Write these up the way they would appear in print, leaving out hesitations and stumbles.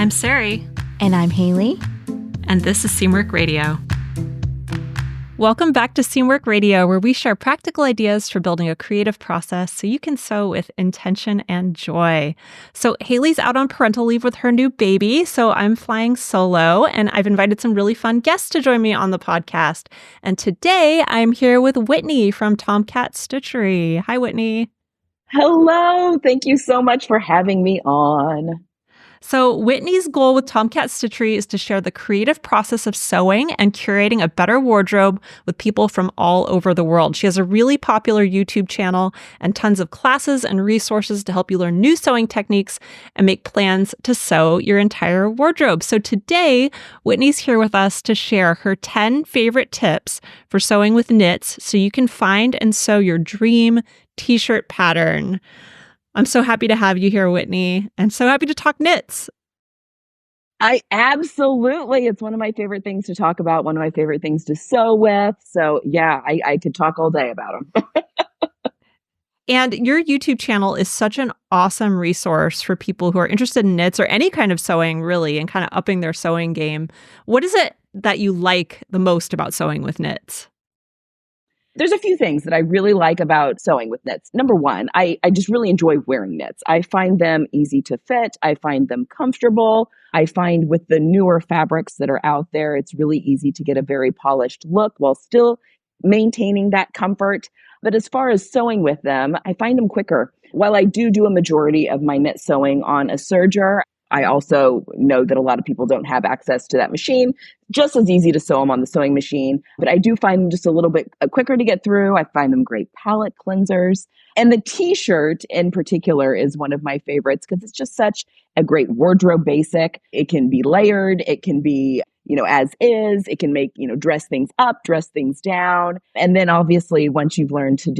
I'm Sarai. And I'm Haley. And this is Seamwork Radio. Welcome back to Seamwork Radio, where we share practical ideas for building a creative process so you can sew with intention and joy. So Haley's out on parental leave with her new baby, so I'm flying solo, and I've invited some really fun guests to join me on the podcast. And today I'm here with Whitney from TomKat Stitchery. Hi, Whitney. Hello. Thank you so much for having me on. So Whitney's goal with TomKat Stitchery is to share the creative process of sewing and curating a better wardrobe with people from all over the world. She has a really popular YouTube channel and tons of classes and resources to help you learn new sewing techniques and make plans to sew your entire wardrobe. So today, Whitney's here with us to share her 10 favorite tips for sewing with knits so you can find and sew your dream t-shirt pattern. I'm so happy to have you here, Whitney, and so happy to talk knits. It's one of my favorite things to talk about, one of my favorite things to sew with. So yeah, I could talk all day about them. And your YouTube channel is such an awesome resource for people who are interested in knits or any kind of sewing, really, and kind of upping their sewing game. What is it that you like the most about sewing with knits? There's a few things that I really like about sewing with knits. Number one, I just really enjoy wearing knits. I find them easy to fit. I find them comfortable. I find with the newer fabrics that are out there, it's really easy to get a very polished look while still maintaining that comfort. But as far as sewing with them, I find them quicker. While I do a majority of my knit sewing on a serger, I also know that a lot of people don't have access to that machine. Just as easy to sew them on the sewing machine, but I do find them just a little bit quicker to get through. I find them great palette cleansers. And the t-shirt in particular is one of my favorites because it's just such a great wardrobe basic. It can be layered. It can be, as is. It can make, dress things up, dress things down. And then obviously once you've learned to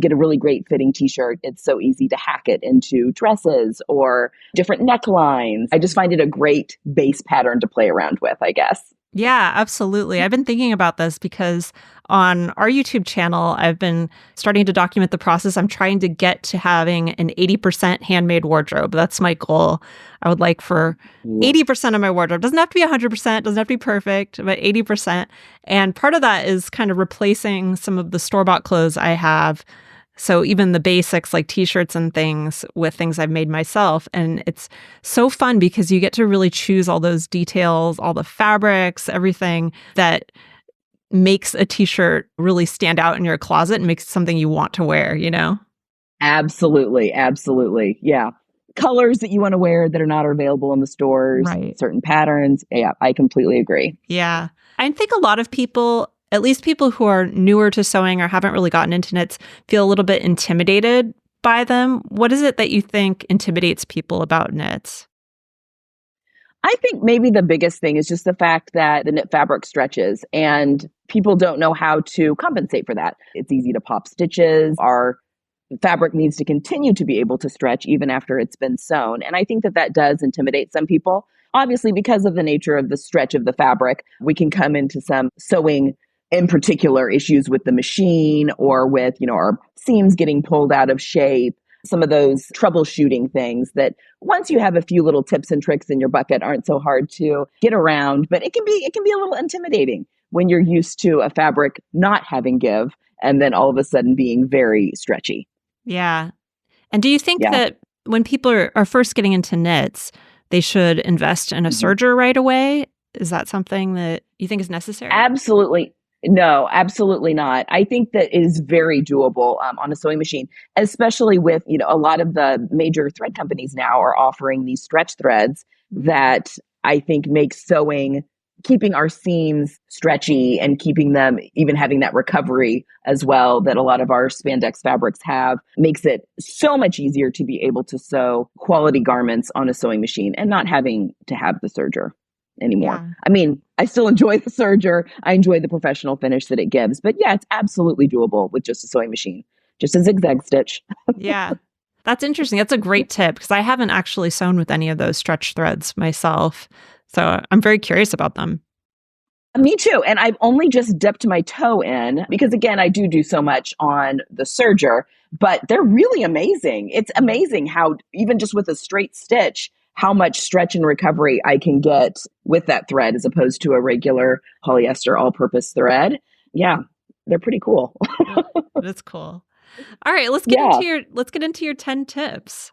get a really great fitting t-shirt, it's so easy to hack it into dresses or different necklines. I just find it a great base pattern to play around with, I guess. Yeah, absolutely. I've been thinking about this because on our YouTube channel, I've been starting to document the process. I'm trying to get to having an 80% handmade wardrobe. That's my goal. I would like for 80% of my wardrobe. Doesn't have to be 100%, doesn't have to be perfect, but 80%. And part of that is kind of replacing some of the store-bought clothes I have. So even the basics like t-shirts and things with things I've made myself. And it's so fun because you get to really choose all those details, all the fabrics, everything that makes a t-shirt really stand out in your closet and makes it something you want to wear, Absolutely. Absolutely. Yeah. Colors that you want to wear that are not available in the stores, right. Certain patterns. Yeah, I completely agree. Yeah. I think a lot of people, at least people who are newer to sewing or haven't really gotten into knits, feel a little bit intimidated by them. What is it that you think intimidates people about knits? I think maybe the biggest thing is just the fact that the knit fabric stretches and people don't know how to compensate for that. It's easy to pop stitches. Our fabric needs to continue to be able to stretch even after it's been sewn. And I think that does intimidate some people. Obviously, because of the nature of the stretch of the fabric, we can come into some sewing in particular issues with the machine or with, our seams getting pulled out of shape, some of those troubleshooting things that once you have a few little tips and tricks in your bucket aren't so hard to get around, but it can be a little intimidating when you're used to a fabric not having give and then all of a sudden being very stretchy. Yeah. And do you think that when people are first getting into knits, they should invest in a serger right away? Is that something that you think is necessary? Absolutely. No, absolutely not. I think that it is very doable on a sewing machine, especially with, a lot of the major thread companies now are offering these stretch threads that I think make sewing, keeping our seams stretchy and keeping them, even having that recovery as well that a lot of our spandex fabrics have, makes it so much easier to be able to sew quality garments on a sewing machine and not having to have the serger anymore. Yeah. I mean, I still enjoy the serger. I enjoy the professional finish that it gives. But yeah, it's absolutely doable with just a sewing machine, just a zigzag stitch. Yeah. That's interesting. That's a great tip because I haven't actually sewn with any of those stretch threads myself. So I'm very curious about them. Me too. And I've only just dipped my toe in because, again, I do so much on the serger, but they're really amazing. It's amazing how even just with a straight stitch, how much stretch and recovery I can get with that thread as opposed to a regular polyester all-purpose thread. Yeah, they're pretty cool. That's cool. All right, Yeah. let's get into your 10 tips.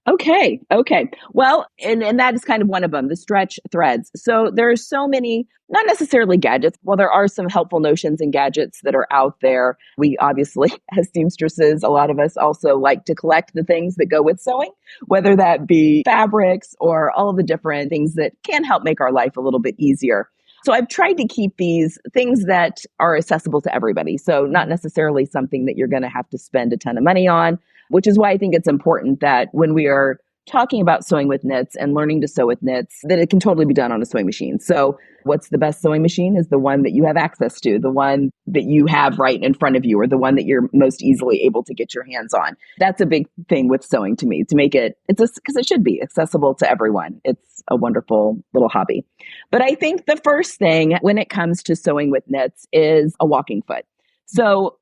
Okay. Okay. Well, and that is kind of one of them, the stretch threads. So there are so many, not necessarily gadgets. Well, there are some helpful notions and gadgets that are out there. We obviously, as seamstresses, a lot of us also like to collect the things that go with sewing, whether that be fabrics or all of the different things that can help make our life a little bit easier. So I've tried to keep these things that are accessible to everybody. So not necessarily something that you're going to have to spend a ton of money on, which is why I think it's important that when we are talking about sewing with knits and learning to sew with knits, that it can totally be done on a sewing machine. So what's the best sewing machine is the one that you have access to, the one that you have right in front of you, or the one that you're most easily able to get your hands on. That's a big thing with sewing to me, to make it, because it should be accessible to everyone. It's a wonderful little hobby. But I think the first thing when it comes to sewing with knits is a walking foot. So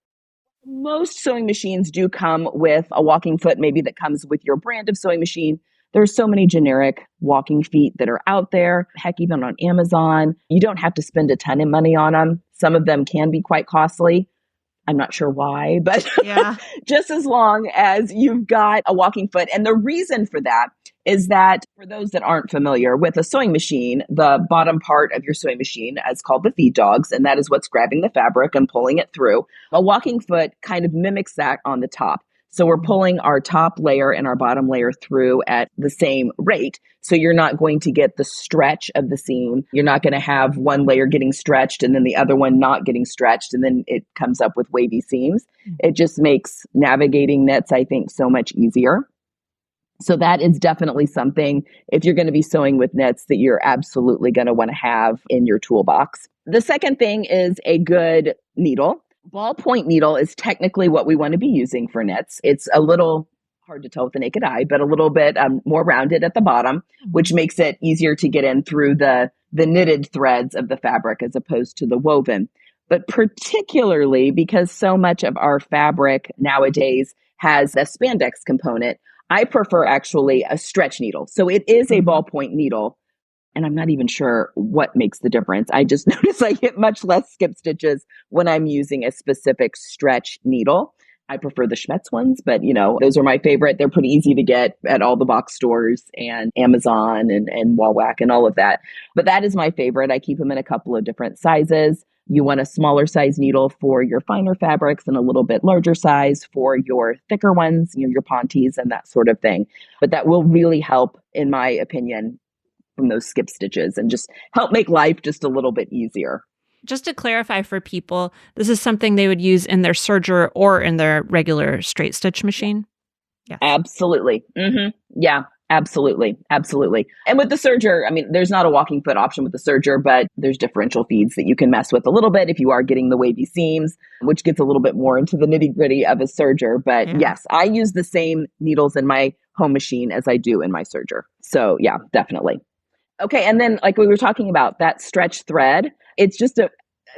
most sewing machines do come with a walking foot, maybe that comes with your brand of sewing machine. There's so many generic walking feet that are out there. Heck, even on Amazon, you don't have to spend a ton of money on them. Some of them can be quite costly. I'm not sure why, but Yeah. just as long as you've got a walking foot. And the reason for that is that for those that aren't familiar with a sewing machine, the bottom part of your sewing machine is called the feed dogs, and that is what's grabbing the fabric and pulling it through. A walking foot kind of mimics that on the top. So we're pulling our top layer and our bottom layer through at the same rate. So you're not going to get the stretch of the seam. You're not going to have one layer getting stretched and then the other one not getting stretched, and then it comes up with wavy seams. It just makes navigating knits, I think, so much easier. So that is definitely something, if you're going to be sewing with knits, that you're absolutely going to want to have in your toolbox. The second thing is a good needle. Ballpoint needle is technically what we want to be using for knits. It's a little hard to tell with the naked eye, but a little bit more rounded at the bottom, which makes it easier to get in through the knitted threads of the fabric as opposed to the woven. But particularly because so much of our fabric nowadays has a spandex component, I prefer actually a stretch needle. So it is a ballpoint needle, and I'm not even sure what makes the difference. I just notice I get much less skip stitches when I'm using a specific stretch needle. I prefer the Schmetz ones, but those are my favorite. They're pretty easy to get at all the box stores and Amazon and Wallwack and all of that. But that is my favorite. I keep them in a couple of different sizes. You want a smaller size needle for your finer fabrics and a little bit larger size for your thicker ones, your pontes and that sort of thing. But that will really help, in my opinion, from those skip stitches and just help make life just a little bit easier. Just to clarify for people, this is something they would use in their serger or in their regular straight stitch machine? Yes. Absolutely. Mm-hmm. Yeah, absolutely. Absolutely. And with the serger, I mean, there's not a walking foot option with the serger, but there's differential feeds that you can mess with a little bit if you are getting the wavy seams, which gets a little bit more into the nitty gritty of a serger. But yes, I use the same needles in my home machine as I do in my serger. So yeah, definitely. Okay, and then like we were talking about, that stretch thread, it's just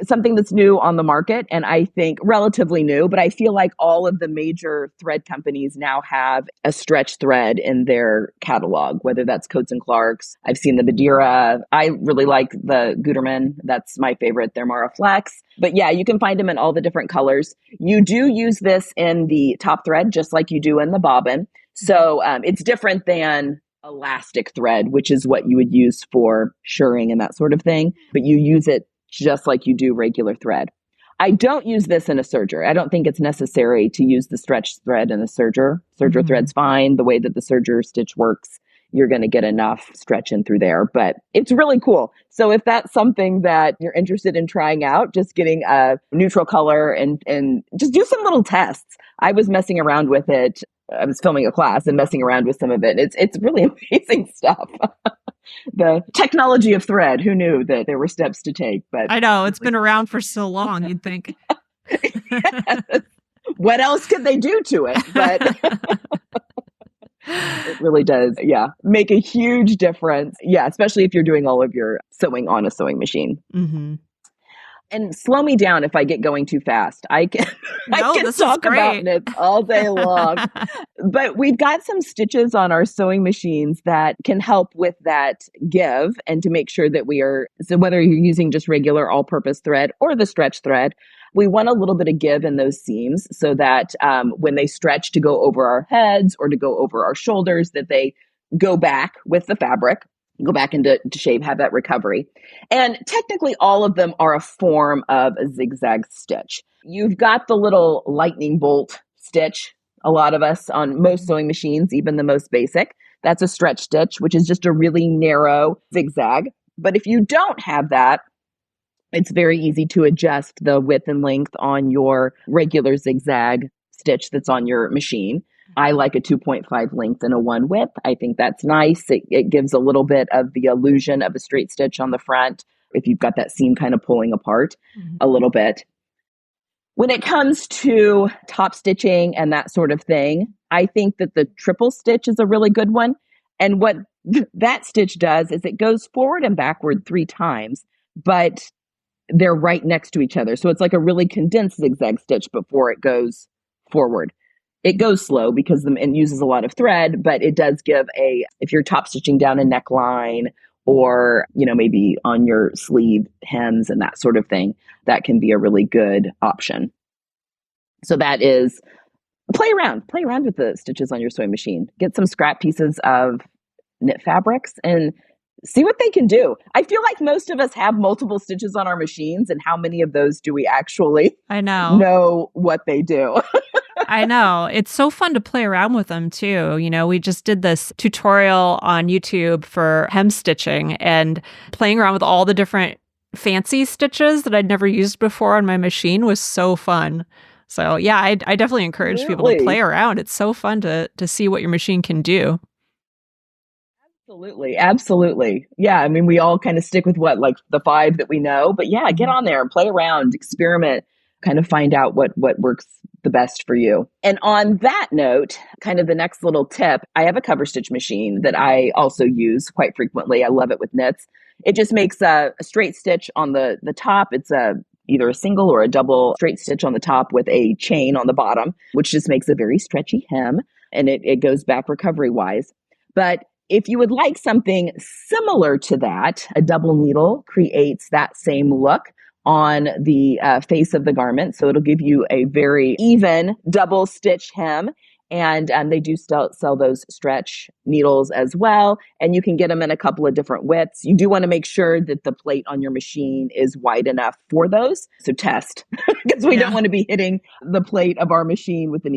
something that's new on the market, and I think relatively new, but I feel like all of the major thread companies now have a stretch thread in their catalog, whether that's Coats and Clark's. I've seen the Badira. I really like the Gutermann. That's my favorite. They're Mara Flex. But yeah, you can find them in all the different colors. You do use this in the top thread, just like you do in the bobbin. So it's different than elastic thread, which is what you would use for shirring and that sort of thing, but you use it just like you do regular thread. I don't use this in a serger. I don't think it's necessary to use the stretch thread in a serger. Serger thread's fine. The way that the serger stitch works, you're going to get enough stretch in through there, but it's really cool. So if that's something that you're interested in trying out, just getting a neutral color and just do some little tests. I was messing around with it. I was filming a class and messing around with some of it. It's really amazing stuff. The technology of thread. Who knew that there were steps to take? But I know it's been around for so long. You'd think. What else could they do to it? But it really does. Yeah, make a huge difference. Yeah, especially if you're doing all of your sewing on a sewing machine. And slow me down if I get going too fast. I can I No, can this is talk about great. knits all day long. But we've got some stitches on our sewing machines that can help with that give and to make sure that we are, so whether you're using just regular all-purpose thread or the stretch thread, we want a little bit of give in those seams so that when they stretch to go over our heads or to go over our shoulders, that they go back with the fabric, go back into shape, have that recovery. And technically, all of them are a form of a zigzag stitch. You've got the little lightning bolt stitch, a lot of us on most sewing machines, even the most basic. That's a stretch stitch, which is just a really narrow zigzag. But if you don't have that, it's very easy to adjust the width and length on your regular zigzag stitch that's on your machine. I like a 2.5 length and a 1 width. I think that's nice. It gives a little bit of the illusion of a straight stitch on the front if you've got that seam kind of pulling apart a little bit. When it comes to top stitching and that sort of thing, I think that the triple stitch is a really good one. And what that stitch does is it goes forward and backward 3 times, but they're right next to each other. So it's like a really condensed zigzag stitch before it goes forward. It goes slow because it uses a lot of thread, but it does give if you're top stitching down a neckline or, maybe on your sleeve hems and that sort of thing, that can be a really good option. So that is play around with the stitches on your sewing machine. Get some scrap pieces of knit fabrics and see what they can do. I feel like most of us have multiple stitches on our machines, and how many of those do we actually I know what they do? I know. It's so fun to play around with them too. We just did this tutorial on YouTube for hem stitching and playing around with all the different fancy stitches that I'd never used before on my machine was so fun. So yeah, I definitely encourage people to play around. It's so fun to see what your machine can do. Absolutely. Yeah, I mean, we all kind of stick with like the 5 that we know, but yeah, get on there and play around, experiment, kind of find out what works the best for you. And on that note, kind of the next little tip, I have a cover stitch machine that I also use quite frequently. I love it with knits. It just makes a straight stitch on the top. It's either a single or a double straight stitch on the top with a chain on the bottom, which just makes a very stretchy hem, and it goes back recovery wise. But if you would like something similar to that, a double needle creates that same look on the face of the garment. So it'll give you a very even double stitch hem. And they do sell those stretch needles as well. And you can get them in a couple of different widths. You do want to make sure that the plate on your machine is wide enough for those. So test, because we don't want to be hitting the plate of our machine with the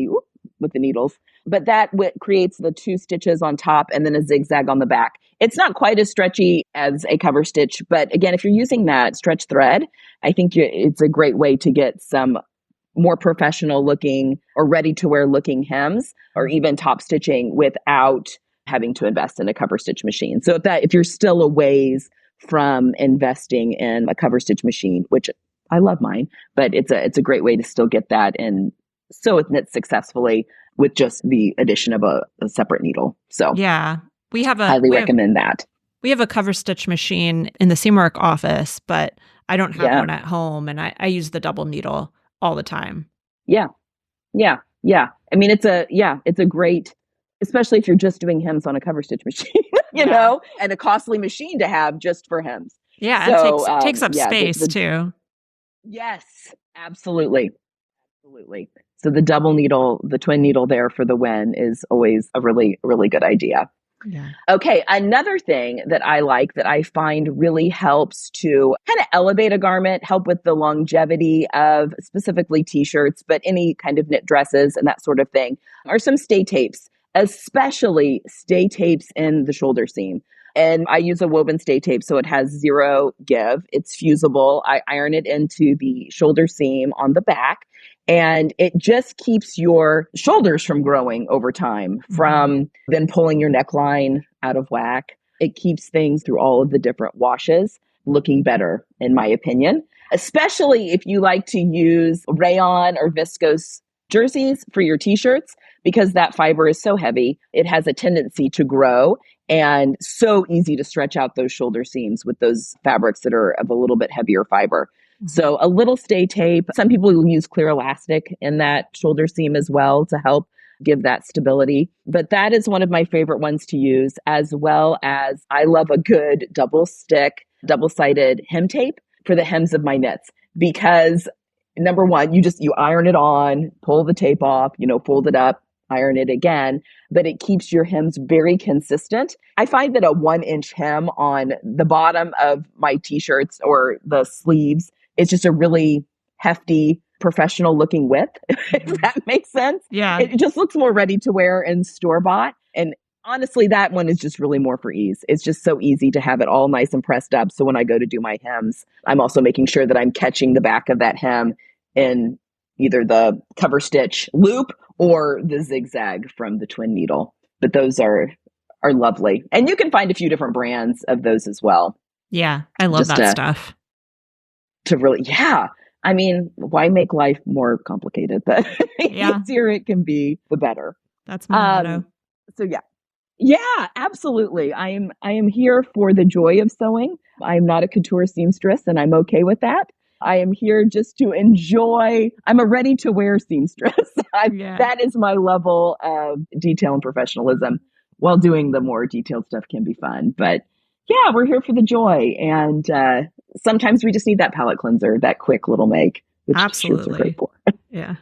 needles. But that creates the 2 stitches on top and then a zigzag on the back. It's not quite as stretchy as a cover stitch, but again, if you're using that stretch thread, I think it's a great way to get some more professional looking or ready to wear looking hems or even top stitching without having to invest in a cover stitch machine. So if you're still a ways from investing in a cover stitch machine, which I love mine, but it's a great way to still get that and sew with knits successfully with just the addition of a separate needle. So yeah, highly recommend that. We have a cover stitch machine in the seamwork office, but I don't have one at home, and I use the double needle all the time. Yeah. I mean, it's a great, especially if you're just doing hems on a cover stitch machine, you know, and a costly machine to have just for hems. Yeah, so, it takes up space too. Yes, absolutely. So the double needle, the twin needle there for the wen is always a really, really good idea. Yeah. Okay, another thing that I like that I find really helps to kind of elevate a garment, help with the longevity of specifically t-shirts, but any kind of knit dresses and that sort of thing, are some stay tapes, especially stay tapes in the shoulder seam. And I use a woven stay tape, so it has 0 give. It's fusible. I iron it into the shoulder seam on the back, and it just keeps your shoulders from growing over time, from then pulling your neckline out of whack. It keeps things through all of the different washes looking better, in my opinion, especially if you like to use rayon or viscose jerseys for your t-shirts, because that fiber is so heavy, it has a tendency to grow, and so easy to stretch out those shoulder seams with those fabrics that are of a little bit heavier fiber. So a little stay tape. Some people will use clear elastic in that shoulder seam as well to help give that stability. But that is one of my favorite ones to use, as well as I love a good double stick, double-sided hem tape for the hems of my knits because number one, you iron it on, pull the tape off, fold it up, iron it again, but it keeps your hems very consistent. I find that a 1-inch hem on the bottom of my t-shirts or the sleeves is just a really hefty, professional looking width, if that makes sense. Yeah. It just looks more ready to wear and store-bought. And honestly, that one is just really more for ease. It's just so easy to have it all nice and pressed up. So when I go to do my hems, I'm also making sure that I'm catching the back of that hem in either the cover stitch loop or the zigzag from the twin needle. But those are lovely. And you can find a few different brands of those as well. Yeah, I love that stuff. To really, yeah. I mean, why make life more complicated? The easier it can be, the better. That's my motto. So yeah. Yeah, absolutely. I am here for the joy of sewing. I am not a couture seamstress and I'm okay with that. I am here just to enjoy. I'm a ready to wear seamstress. That is my level of detail and professionalism. While doing the more detailed stuff can be fun. But yeah, we're here for the joy. And sometimes we just need that palate cleanser, that quick little make, which shirts are great for. Yeah.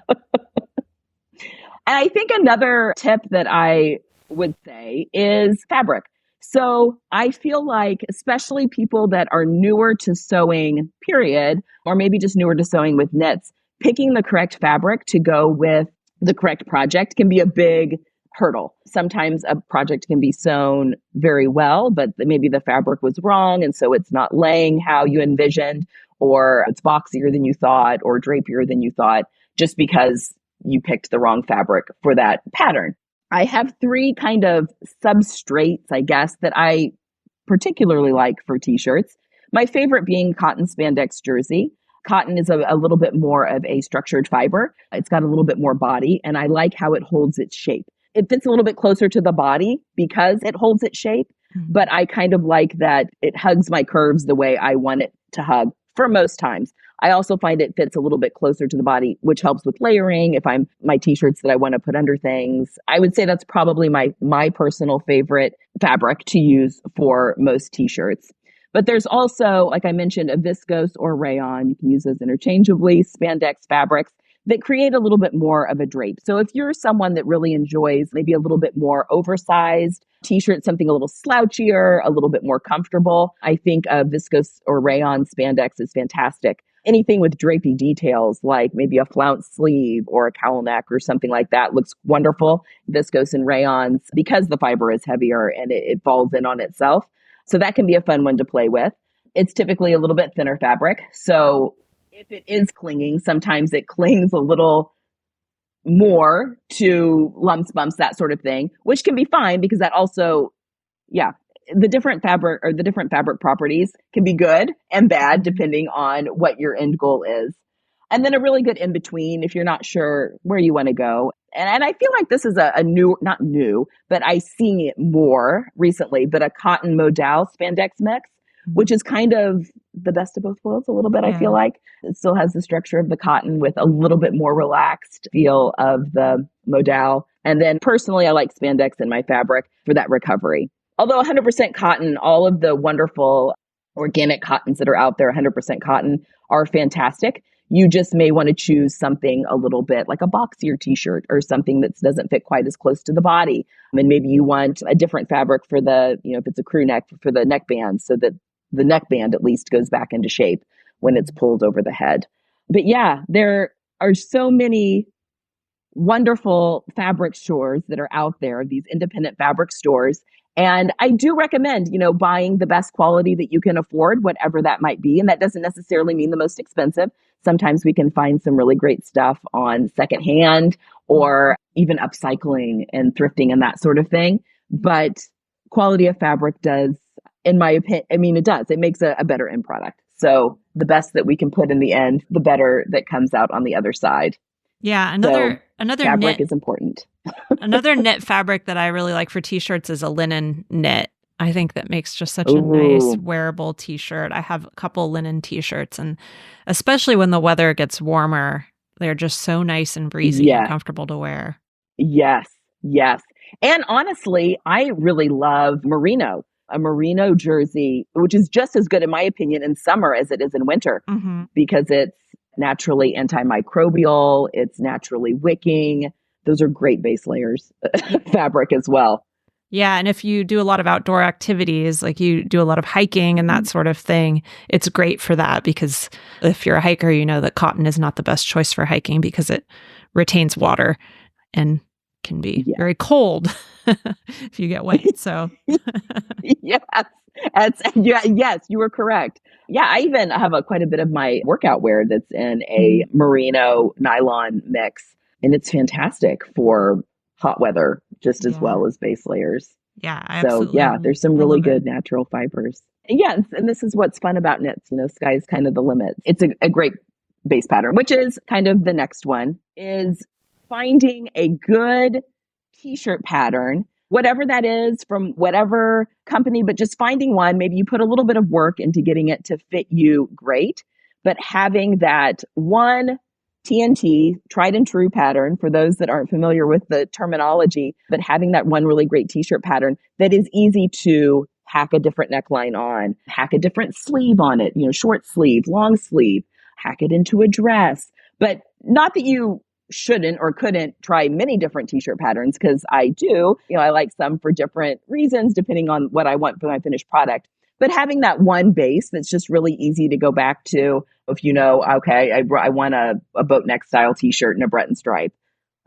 And I think another tip that I would say is fabric. So I feel like, especially people that are newer to sewing, period, or maybe just newer to sewing with knits, picking the correct fabric to go with the correct project can be a big hurdle. Sometimes a project can be sewn very well, but maybe the fabric was wrong. And so it's not laying how you envisioned, or it's boxier than you thought, or drapier than you thought, just because you picked the wrong fabric for that pattern. I have 3 kind of substrates, I guess, that I particularly like for t-shirts. My favorite being cotton spandex jersey. Cotton is a little bit more of a structured fiber. It's got a little bit more body, and I like how it holds its shape. It fits a little bit closer to the body because it holds its shape, but I kind of like that it hugs my curves the way I want it to hug for most times. I also find it fits a little bit closer to the body, which helps with layering if I'm my t-shirts that I want to put under things. I would say that's probably my personal favorite fabric to use for most t-shirts. But there's also, like I mentioned, a viscose or rayon. You can use those interchangeably, spandex fabrics that create a little bit more of a drape. So if you're someone that really enjoys maybe a little bit more oversized t-shirt, something a little slouchier, a little bit more comfortable, I think a viscose or rayon spandex is fantastic. Anything with drapey details, like maybe a flounce sleeve or a cowl neck or something like that, looks wonderful. Viscose and rayons, because the fiber is heavier and it falls in on itself. So that can be a fun one to play with. It's typically a little bit thinner fabric. So if it is clinging, sometimes it clings a little more to lumps, bumps, that sort of thing, which can be fine because that also, the different fabric properties can be good and bad depending on what your end goal is. And then a really good in between if you're not sure where you want to go. And I feel like this is a new, not new, but I see it more recently, but a cotton modal spandex mix, which is kind of the best of both worlds a little bit, I feel like. It still has the structure of the cotton with a little bit more relaxed feel of the modal. And then personally, I like spandex in my fabric for that recovery. Although 100% cotton, all of the wonderful organic cottons that are out there, 100% cotton, are fantastic. You just may want to choose something a little bit like a boxier t-shirt or something that doesn't fit quite as close to the body. And maybe you want a different fabric for the, if it's a crew neck, for the neckband, so that the neckband at least goes back into shape when it's pulled over the head. But yeah, there are so many wonderful fabric stores that are out there, these independent fabric stores. And I do recommend, buying the best quality that you can afford, whatever that might be. And that doesn't necessarily mean the most expensive. Sometimes we can find some really great stuff on secondhand or even upcycling and thrifting and that sort of thing. But quality of fabric does, in my opinion, it does. It makes a better end product. So the best that we can put in the end, the better that comes out on the other side. Yeah, another fabric knit is important. Another knit fabric that I really like for t-shirts is a linen knit. I think that makes just such a nice Ooh, wearable t-shirt. I have a couple linen t-shirts, and especially when the weather gets warmer, they're just so nice and breezy and yes, comfortable to wear. yes, yes. And honestly, I really love merino, a merino jersey, which is just as good, in my opinion, in summer as it is in winter Hmm. because it's naturally antimicrobial, it's naturally wicking. Those are great base layers fabric as well. Yeah, and if you do a lot of outdoor activities, like you do a lot of hiking and that Mhm. sort of thing, it's great for that because if you're a hiker, you know that cotton is not the best choice for hiking because it retains water and can be Yeah. very cold if you get wet. So, Yes. Yes, you were correct. Yeah, I even have quite a bit of my workout wear that's in a mhm. merino nylon mix, and it's fantastic for hot weather just as Yeah. well as base layers. Yeah, So, yeah, there's some I really love it. good natural fibers. And yeah, and this is what's fun about knits. Sky's kind of the limit. It's a great base pattern, which is kind of the next one is finding a good t-shirt pattern, whatever that is from whatever company, but just finding one. Maybe you put a little bit of work into getting it to fit you great, but having that one TNT, tried and true pattern for those that aren't familiar with the terminology, but having that one really great t shirt pattern that is easy to hack a different neckline on, hack a different sleeve on it, short sleeve, long sleeve, hack it into a dress. But not that you shouldn't or couldn't try many different t-shirt patterns because I do. I like some for different reasons depending on what I want for my finished product. But having that one base that's just really easy to go back to, if okay, I want a boat neck style t-shirt and a Breton stripe.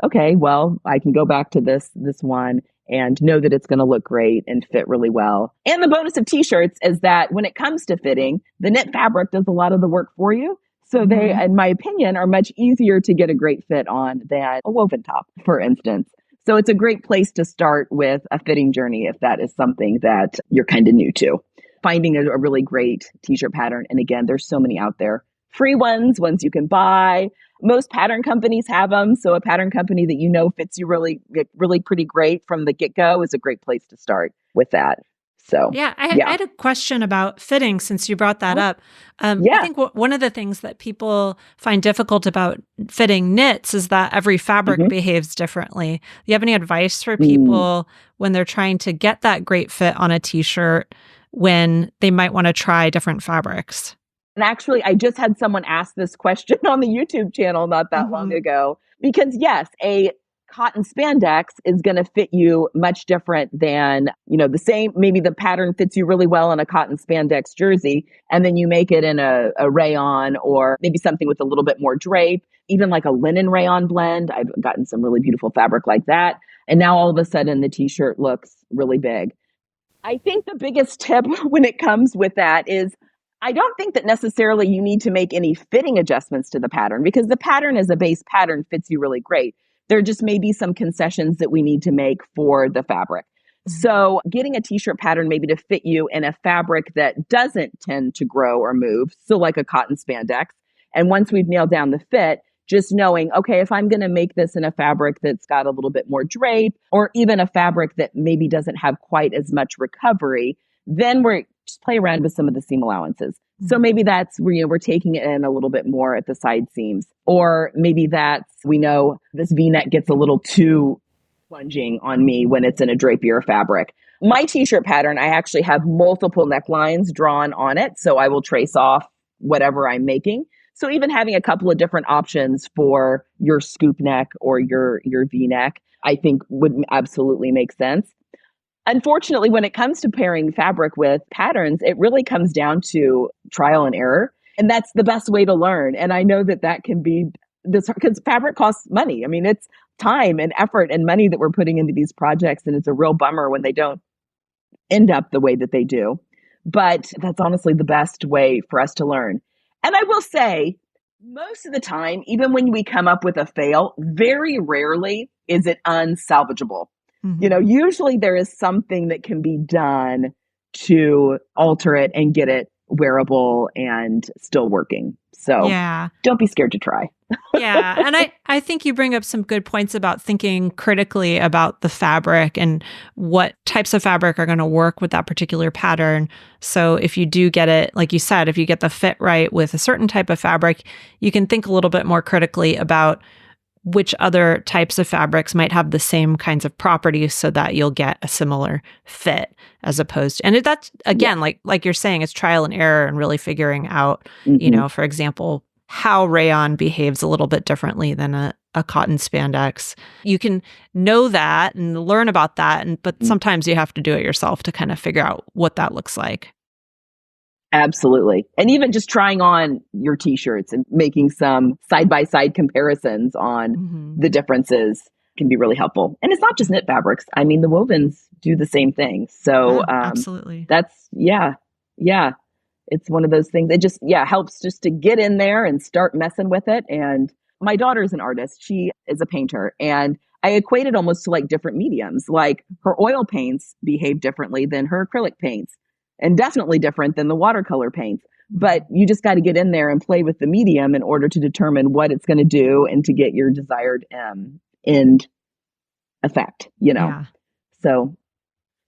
Okay, well, I can go back to this one and know that it's going to look great and fit really well. And the bonus of t-shirts is that when it comes to fitting, the knit fabric does a lot of the work for you. So they, Mhm. in my opinion, are much easier to get a great fit on than a woven top, for instance. So it's a great place to start with a fitting journey if that is something that you're kind of new to. Finding a really great t-shirt pattern. And again, there's so many out there. Free ones you can buy. Most pattern companies have them. So a pattern company that fits you really pretty great from the get-go is a great place to start with that. So Yeah, I yeah. had a question about fitting since you brought that Oh, up. I yeah. think one of the things that people find difficult about fitting knits is that every fabric Mm-hmm. behaves differently. Do you have any advice for Mm. people when they're trying to get that great fit on a t-shirt when they might want to try different fabrics? And actually, I just had someone ask this question on the YouTube channel not that long Hmm. ago. Because, yes, a cotton spandex is going to fit you much different than, the same. Maybe the pattern fits you really well in a cotton spandex jersey, and then you make it in a rayon or maybe something with a little bit more drape, even like a linen rayon blend. I've gotten some really beautiful fabric like that. And now all of a sudden the t shirt looks really big. I think the biggest tip when it comes with that is I don't think that necessarily you need to make any fitting adjustments to the pattern because the pattern as a base pattern fits you really great. There just may be some concessions that we need to make for the fabric. So, getting a t shirt pattern maybe to fit you in a fabric that doesn't tend to grow or move, so like a cotton spandex. And once we've nailed down the fit, just knowing, okay, if I'm going to make this in a fabric that's got a little bit more drape or even a fabric that maybe doesn't have quite as much recovery, then we're just play around with some of the seam allowances. So maybe that's where we're taking it in a little bit more at the side seams. Or maybe that's we know this V-neck gets a little too plunging on me when it's in a drapier fabric. My t-shirt pattern, I actually have multiple necklines drawn on it. So I will trace off whatever I'm making. So even having a couple of different options for your scoop neck or your V-neck, I think would absolutely make sense. Unfortunately, when it comes to pairing fabric with patterns, it really comes down to trial and error. And that's the best way to learn. And I know that that can be this because fabric costs money. I mean, it's time and effort and money that we're putting into these projects. And it's a real bummer when they don't end up the way that they do. But that's honestly the best way for us to learn. And I will say, most of the time, even when we come up with a fail, very rarely is it unsalvageable. Hmm. Usually there is something that can be done to alter it and get it wearable and still working. So Yeah. don't be scared to try. Yeah. And I think you bring up some good points about thinking critically about the fabric and what types of fabric are going to work with that particular pattern. So if you do get it, like you said, if you get the fit right with a certain type of fabric, you can think a little bit more critically about which other types of fabrics might have the same kinds of properties so that you'll get a similar fit as opposed to, and that's again, like you're saying, it's trial and error and really figuring out, for example, how rayon behaves a little bit differently than a cotton spandex. You can know that and learn about that, but sometimes you have to do it yourself to kind of figure out what that looks like. Absolutely. And even just trying on your t-shirts and making some side-by-side comparisons on the differences can be really helpful. And it's not just knit fabrics. I mean, the wovens do the same thing. So absolutely. That's, yeah. It's one of those things. It just, helps just to get in there and start messing with it. And my daughter's an artist. She is a painter. And I equate it almost to like different mediums. Like her oil paints behave differently than her acrylic paints, and definitely different than the watercolor paints. But you just got to get in there and play with the medium in order to determine what it's going to do and to get your desired end effect, Yeah. So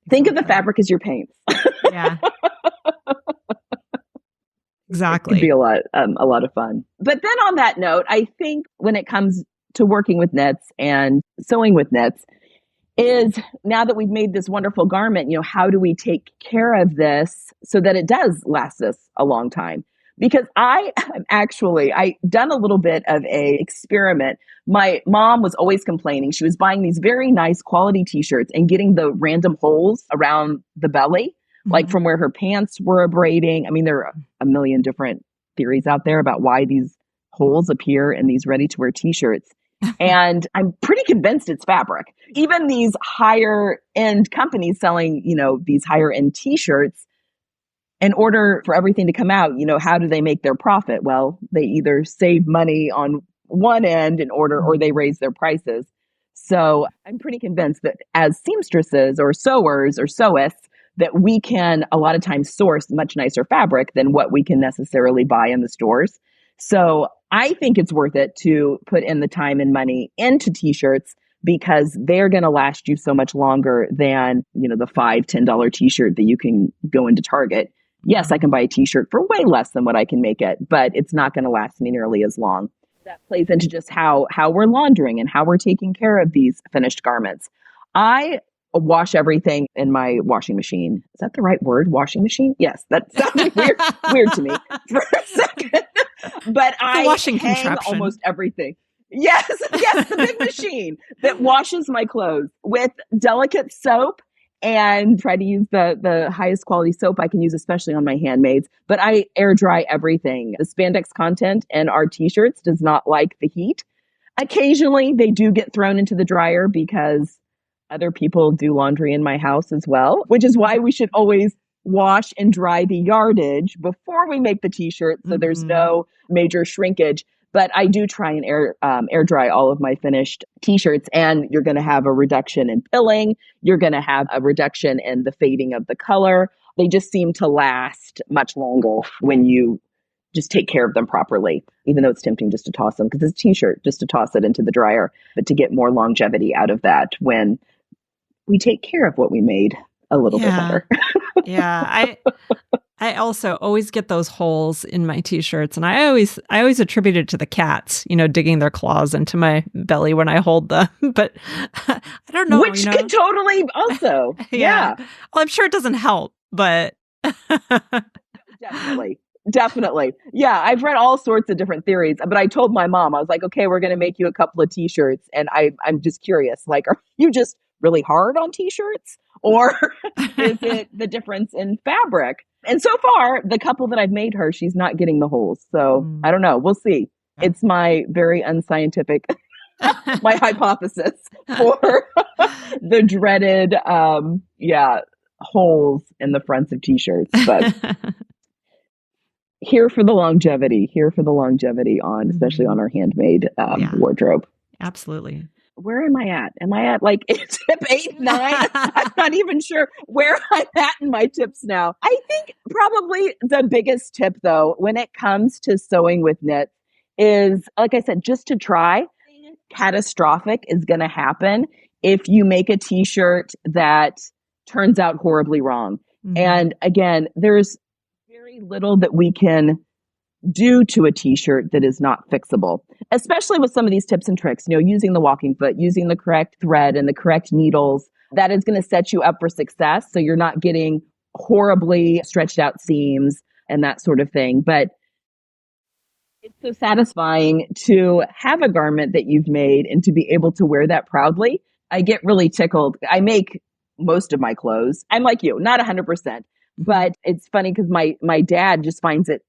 think of the fabric as your paints. Yeah. Exactly. It could be a lot of fun. But then on that note, I think when it comes to working with knits and sewing with knits, is now that we've made this wonderful garment, how do we take care of this so that it does last us a long time? Because I done a little bit of a experiment. My mom was always complaining. She was buying these very nice quality t-shirts and getting the random holes around the belly, like from where her pants were abrading. I mean, there are a million different theories out there about why these holes appear in these ready-to-wear t-shirts. And I'm pretty convinced it's fabric. Even these higher end companies selling, these higher end t-shirts, in order for everything to come out, how do they make their profit? Well, they either save money on one end or they raise their prices. So I'm pretty convinced that as seamstresses or sewers or sewists, that we can a lot of times source much nicer fabric than what we can necessarily buy in the stores. So I think it's worth it to put in the time and money into t-shirts because they're going to last you so much longer than, the $5-10 t-shirt that you can go into Target. Yes, I can buy a t-shirt for way less than what I can make it, but it's not going to last me nearly as long. That plays into just how we're laundering and how we're taking care of these finished garments. I wash everything in my washing machine. Is that the right word? Washing machine? Yes, that sounded weird to me for a second. But I hang almost everything. Yes, the big machine that washes my clothes with delicate soap, and try to use the highest quality soap I can use, especially on my handmaids. But I air dry everything. The spandex content in our t-shirts does not like the heat. Occasionally, they do get thrown into the dryer because other people do laundry in my house as well, which is why we should always wash and dry the yardage before we make the t-shirt so there's no major shrinkage. But I do try and air dry all of my finished t-shirts, and you're going to have a reduction in pilling. You're going to have a reduction in the fading of the color. They just seem to last much longer when you just take care of them properly, even though it's tempting just to toss them because it's a t-shirt, just to toss it into the dryer, but to get more longevity out of that when we take care of what we made a little bit better. Yeah. I also always get those holes in my t-shirts, and I always attribute it to the cats, digging their claws into my belly when I hold them. But I don't know. Which could totally also. Yeah. Well, I'm sure it doesn't help, but Definitely. Yeah, I've read all sorts of different theories, but I told my mom, I was like, okay, we're going to make you a couple of t-shirts. And I'm just curious, like, are you just really hard on t-shirts, or is it the difference in fabric? And so far, the couple that I've made her, she's not getting the holes. So I don't know. We'll see. It's my very unscientific, my hypothesis for the dreaded, holes in the fronts of t-shirts. But here for the longevity on, especially on our handmade wardrobe. Absolutely. Where am I at? Am I at like tip 8, 9? I'm not even sure where I'm at in my tips now. I think probably the biggest tip though, when it comes to sewing with knits, is, like I said, just to try. Catastrophic is going to happen if you make a t-shirt that turns out horribly wrong. And again, there's very little that we can do to a t-shirt that is not fixable, especially with some of these tips and tricks, using the walking foot, using the correct thread and the correct needles. That is going to set you up for success. So you're not getting horribly stretched out seams and that sort of thing. But it's so satisfying to have a garment that you've made and to be able to wear that proudly. I get really tickled. I make most of my clothes. I'm like you, not 100%, but it's funny because my dad just finds it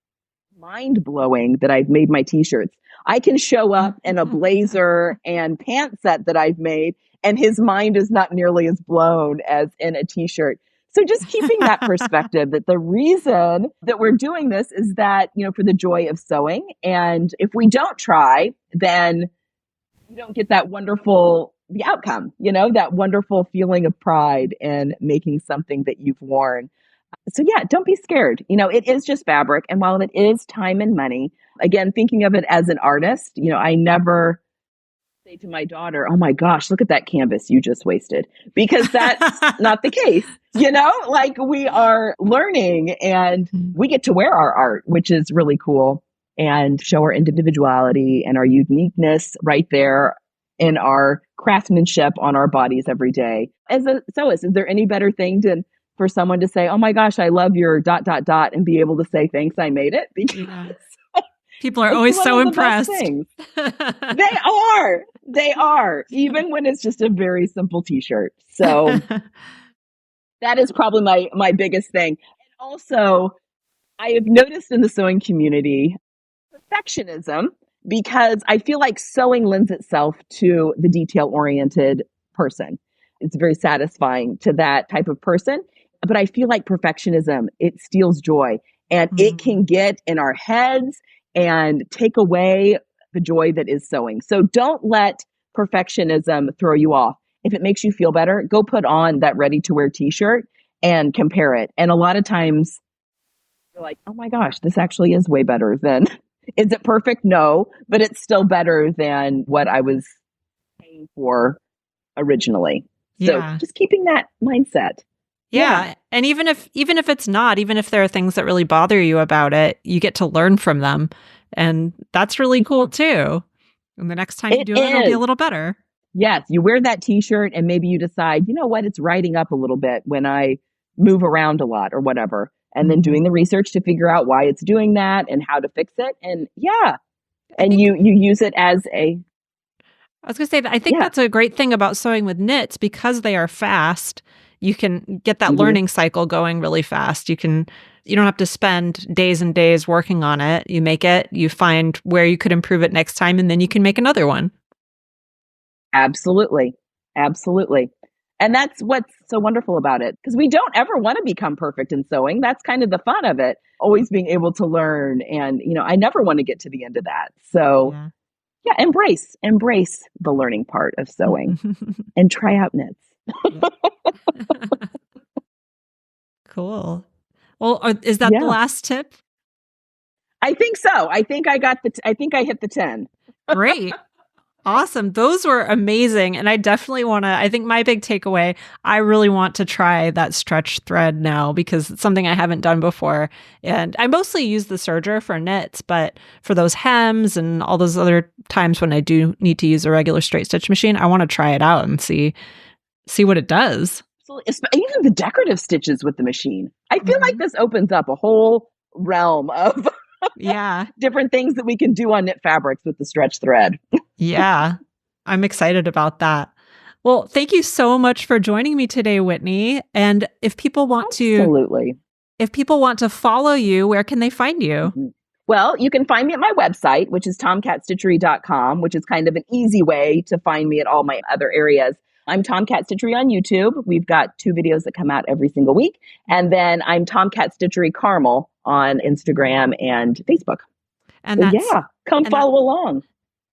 mind blowing that I've made my t-shirts. I can show up in a blazer and pant set that I've made, and his mind is not nearly as blown as in a t-shirt. So just keeping that perspective that the reason that we're doing this is that, for the joy of sewing. And if we don't try, then you don't get that the outcome, that wonderful feeling of pride in making something that you've worn. So yeah, don't be scared. It is just fabric. And while it is time and money, again, thinking of it as an artist, I never say to my daughter, oh my gosh, look at that canvas you just wasted, because that's not the case. Like we are learning and we get to wear our art, which is really cool, and show our individuality and our uniqueness right there in our craftsmanship on our bodies every day. As a sewist, is there any better thing for someone to say, oh my gosh, I love your ... and be able to say, thanks, I made it? Because people are always so impressed. They are, even when it's just a very simple t-shirt. So that is probably my biggest thing. And also, I have noticed in the sewing community, perfectionism, because I feel like sewing lends itself to the detail-oriented person. It's very satisfying to that type of person. But I feel like perfectionism, it steals joy, and it can get in our heads and take away the joy that is sewing. So don't let perfectionism throw you off. If it makes you feel better, go put on that ready to wear t-shirt and compare it. And a lot of times you're like, oh my gosh, this actually is way better than, is it perfect? No, but it's still better than what I was paying for originally. So just keeping that mindset. Yeah. And even if it's not, even if there are things that really bother you about it, you get to learn from them. And that's really cool too. And the next time you do it, it'll be a little better. Yes. You wear that t-shirt and maybe you decide, you know what, it's riding up a little bit when I move around a lot or whatever. And then doing the research to figure out why it's doing that and how to fix it. And you use it as I was going to say that I think that's a great thing about sewing with knits, because they are fast. You can get that learning cycle going really fast. You don't have to spend days and days working on it. You make it, you find where you could improve it next time, and then you can make another one. Absolutely. Absolutely. And that's what's so wonderful about it, because we don't ever want to become perfect in sewing. That's kind of the fun of it, always being able to learn. And, I never want to get to the end of that. So embrace the learning part of sewing and try out knits. Cool. Well, is that the last tip? I think so. I think I hit the 10. Great. Awesome. Those were amazing. And I definitely I think my big takeaway, I really want to try that stretch thread now, because it's something I haven't done before. And I mostly use the serger for knits, but for those hems and all those other times when I do need to use a regular straight stitch machine, I want to try it out and see what it does. Even the decorative stitches with the machine. I feel like this opens up a whole realm of different things that we can do on knit fabrics with the stretch thread. Yeah, I'm excited about that. Well, thank you so much for joining me today, Whitney. And if people want to follow you, where can they find you? Well, you can find me at my website, which is TomKatStitchery.com, which is kind of an easy way to find me at all my other areas. I'm TomKat Stitchery on YouTube. We've got 2 videos that come out every single week. And then I'm TomKat Stitchery Caramel on Instagram and Facebook. And come follow along.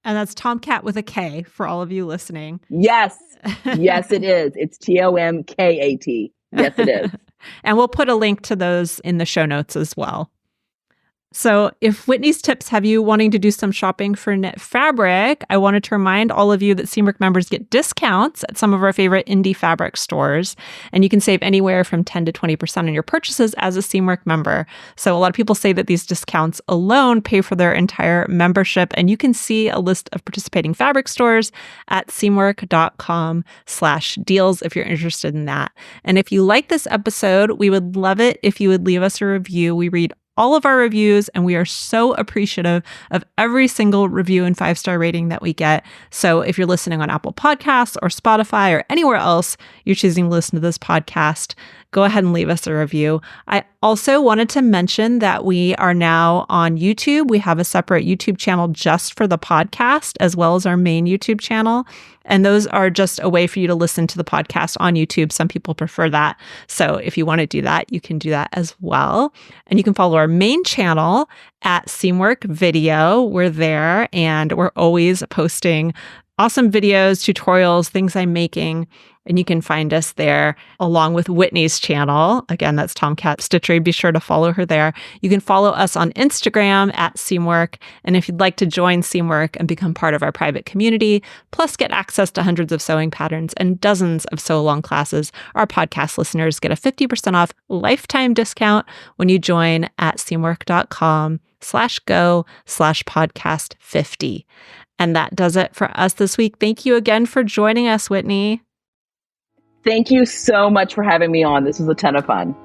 And that's TomKat with a K for all of you listening. Yes. Yes, it is. It's TomKat. Yes, it is. And we'll put a link to those in the show notes as well. So if Whitney's tips have you wanting to do some shopping for knit fabric, I wanted to remind all of you that Seamwork members get discounts at some of our favorite indie fabric stores. And you can save anywhere from 10 to 20% on your purchases as a Seamwork member. So a lot of people say that these discounts alone pay for their entire membership. And you can see a list of participating fabric stores at seamwork.com/deals if you're interested in that. And if you like this episode, we would love it if you would leave us a review. We read all of our reviews, and we are so appreciative of every single review and 5-star rating that we get. So if you're listening on Apple Podcasts or Spotify or anywhere else you're choosing to listen to this podcast, go ahead and leave us a review. I also wanted to mention that we are now on YouTube. We have a separate YouTube channel just for the podcast, as well as our main YouTube channel. And those are just a way for you to listen to the podcast on YouTube. Some people prefer that. So if you want to do that, you can do that as well. And you can follow our main channel at Seamwork Video. We're there and we're always posting awesome videos, tutorials, things I'm making. And you can find us there along with Whitney's channel. Again, that's TomKat Stitchery. Be sure to follow her there. You can follow us on Instagram at Seamwork. And if you'd like to join Seamwork and become part of our private community, plus get access to hundreds of sewing patterns and dozens of sew along classes, our podcast listeners get a 50% off lifetime discount when you join at seamwork.com/go/podcast50. And that does it for us this week. Thank you again for joining us, Whitney. Thank you so much for having me on. This was a ton of fun.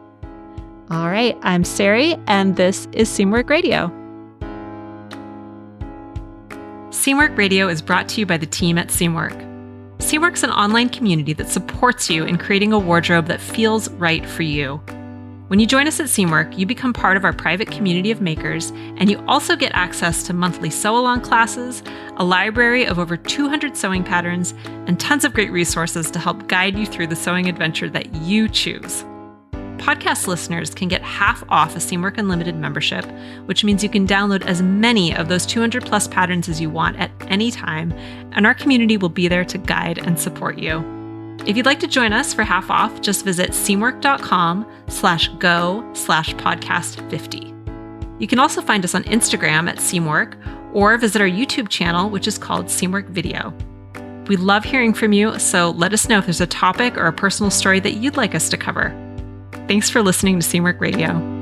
All right, I'm Sarai, and this is Seamwork Radio. Seamwork Radio is brought to you by the team at Seamwork. Seamwork's an online community that supports you in creating a wardrobe that feels right for you. When you join us at Seamwork, you become part of our private community of makers, and you also get access to monthly sew-along classes, a library of over 200 sewing patterns, and tons of great resources to help guide you through the sewing adventure that you choose. Podcast listeners can get half off a Seamwork Unlimited membership, which means you can download as many of those 200 plus patterns as you want at any time, and our community will be there to guide and support you. If you'd like to join us for half off, just visit seamwork.com/go/podcast50. You can also find us on Instagram at Seamwork or visit our YouTube channel, which is called Seamwork Video. We love hearing from you, so let us know if there's a topic or a personal story that you'd like us to cover. Thanks for listening to Seamwork Radio.